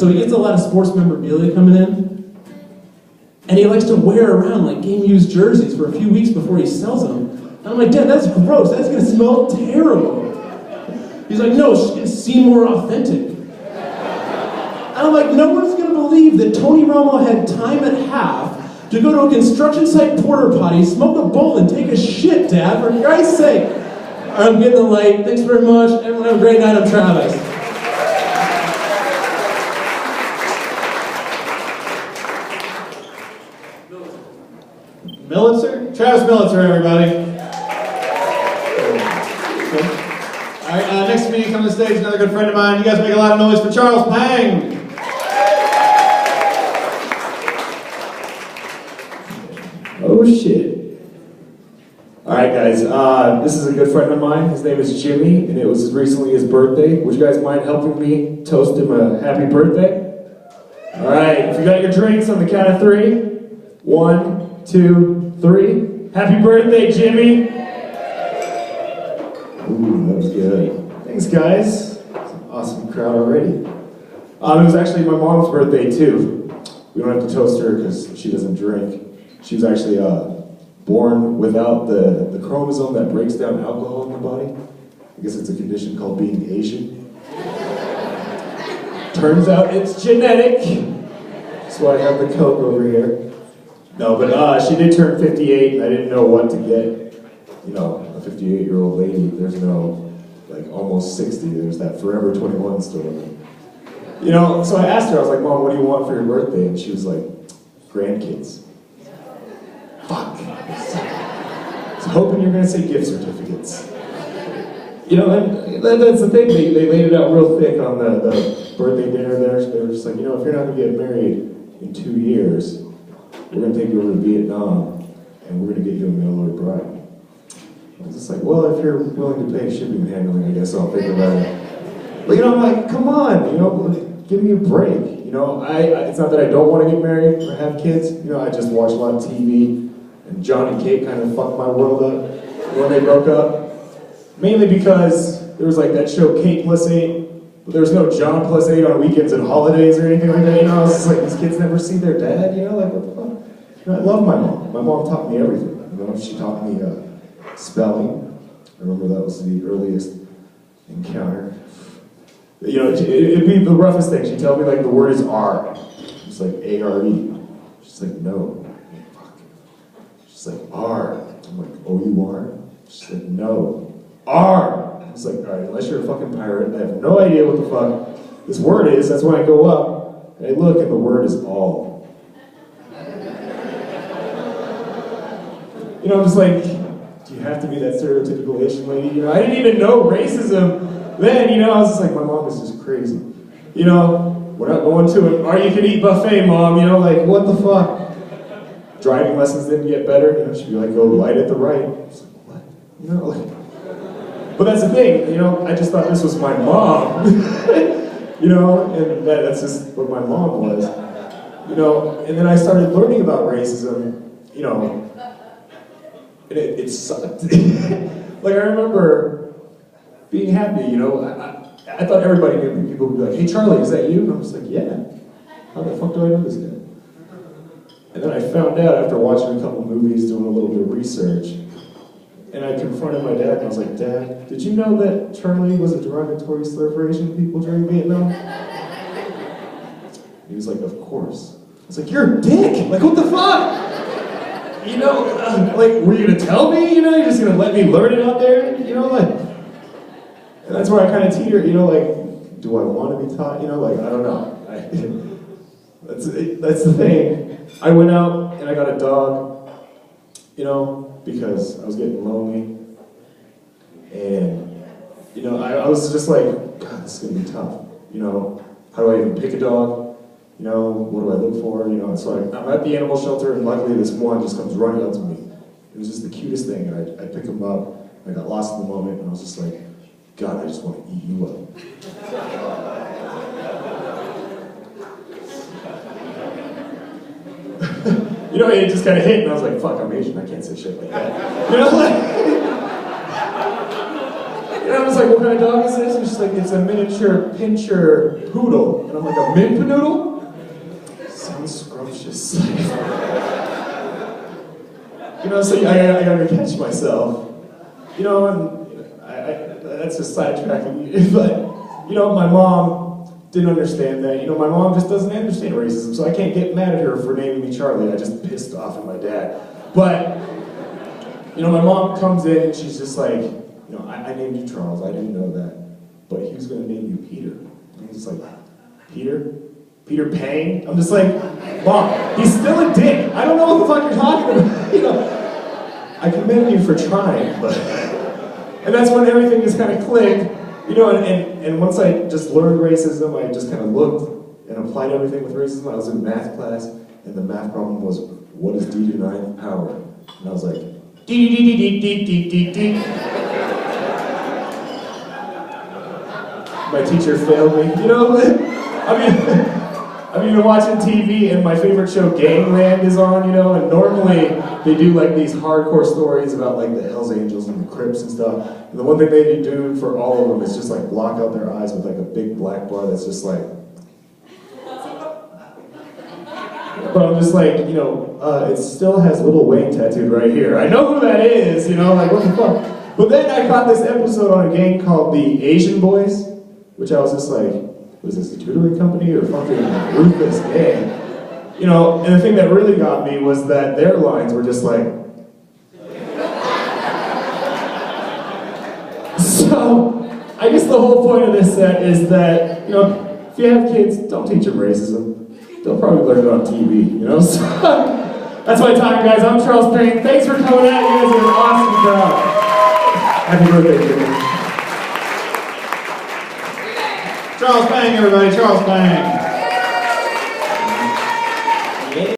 So he gets a lot of sports memorabilia coming in, and he likes to wear around like game-used jerseys for a few weeks before he sells them. And I'm like, Dad, that's gross. That's gonna smell terrible. He's like, no, it's just gonna seem more authentic. And I'm like, no one's gonna believe that Tony Romo had time at half to go to a construction site porta potty, smoke a bowl, and take a shit, Dad, for Christ's sake. All right, I'm getting the light. Thanks very much. Everyone have a great night. I'm Travis. Militzer? Travis Militzer, everybody. All right, next to me, coming to the stage, another good friend of mine. You guys make a lot of noise for Charles Pang. Oh shit. Alright guys, this is a good friend of mine. His name is Jimmy, and it was recently his birthday. Would you guys mind helping me toast him a happy birthday? Alright, if you got your drinks on the count of 3. 1, 2, 3. Happy birthday, Jimmy! Ooh, that was good. Thanks guys. It's an awesome crowd already. It was actually my mom's birthday too. We don't have to toast her because she doesn't drink. She was actually born without the chromosome that breaks down alcohol in the body. I guess it's a condition called being Asian. Turns out it's genetic. That's why I have the Coke over here. No, but she did turn 58, and I didn't know what to get. You know, a 58-year-old lady, there's no, like, almost 60, there's that Forever 21 story. You know, so I asked her, I was like, Mom, what do you want for your birthday? And she was like, grandkids. Fuck. I was hoping you were going to say gift certificates. You know, and that's the thing, they laid it out real thick on the birthday dinner there. They were just like, you know, if you're not going to get married in 2 years, we're going to take you over to Vietnam, and we're going to get you a mail-order bride. I was just like, well, if you're willing to pay shipping and handling, I guess I'll think about it. But, you know, I'm like, come on, you know, give me a break. You know, it's not that I don't want to get married or have kids. You know, I just watch a lot of TV. And John and Kate kind of fucked my world up when they broke up. Mainly because there was like that show Kate plus 8, but there was no John plus 8 on weekends and holidays or anything like that. You know, I was just like, these kids never see their dad, you know, like what the fuck? You know, I love my mom. My mom taught me everything. You know, she taught me spelling. I remember that was the earliest encounter. You know, it'd be the roughest thing. She'd tell me like the word is R. It's like A-R-E. She's like, no. She's like, R. I'm like, O-U-R? She's like, no. R! I was like, alright, unless you're a fucking pirate, I have no idea what the fuck this word is. That's when I go up, and I look, and the word is all. You know, I'm just like, do you have to be that stereotypical Asian lady? You know, I didn't even know racism then, you know, I was just like, my mom is just crazy. You know, we're not going to an all-you-can-eat buffet, Mom, you know, like, what the fuck? Driving lessons didn't get better, you know, she'd be like, go light at the right. I was like, what? You know, like, but that's the thing, you know, I just thought this was my mom. You know, and that's just what my mom was. You know, and then I started learning about racism, you know, and it sucked. Like, I remember being happy, you know, I thought everybody knew me. People would be like, hey Charlie, is that you? And I was like, yeah. How the fuck do I know this guy? And then I found out after watching a couple movies, doing a little bit of research, and I confronted my dad and I was like, Dad, did you know that Charlie was a derogatory slur for Asian people during Vietnam? He was like, of course. I was like, you're a dick! Like, what the fuck? You know, like, were you gonna tell me? You know, you're just gonna let me learn it out there? You know, like, and that's where I kind of teeter, you know, like, do I want to be taught? You know, like, I don't know. That's the thing. I went out and I got a dog, you know, because I was getting lonely. And, you know, I was just like, God, this is going to be tough. You know, how do I even pick a dog? You know, what do I look for? You know, and so I'm at the animal shelter, and luckily this one just comes running up to me. It was just the cutest thing, and I pick him up. I got lost in the moment, and I was just like, God, I just want to eat you up. You know, it just kind of hit, and I was like, fuck, I'm Asian, I can't say shit like that. You know, like, and I was like, what kind of dog is this? And she's like, it's a miniature pincher poodle. And I'm like, a mint noodle? Sounds scrumptious. You know, so I gotta catch myself. You know, and that's just sidetracking. But, you know, my mom didn't understand that. You know, my mom just doesn't understand racism, so I can't get mad at her for naming me Charlie. I just pissed off at my dad. But, you know, my mom comes in and she's just like, you know, I named you Charles, I didn't know that. But he was gonna name you Peter. And I'm just like, Peter? Peter Pang? I'm just like, Mom, he's still a dick. I don't know what the fuck you're talking about. You know, I commend you for trying, but... And that's when everything just kind of clicked. You know, and once I just learned racism, I just kind of looked and applied everything with racism. I was in math class, and the math problem was, what is d to the 9th power? And I was like, d. My teacher failed me, you know? I've been watching TV, and my favorite show, Gangland, is on, you know, and normally they do like these hardcore stories about like the Hells Angels and the Crips and stuff. And the one thing they do for all of them is just like block out their eyes with like a big black bar that's just like. But I'm just like, you know, it still has Lil Wayne tattooed right here. I know who that is, you know, like what the fuck. But then I caught this episode on a gang called The Asian Boys, which I was just like, was this a tutoring company or fucking ruthless gang? You know, and the thing that really got me was that their lines were just like. So, I guess the whole point of this set is that, you know, if you have kids, don't teach them racism. They'll probably learn it on TV, you know? So, that's my time, guys. I'm Charles Payne. Thanks for coming out. You guys are an awesome crowd. Happy birthday, Jimmy. Charles Pang, everybody, Charles Pang.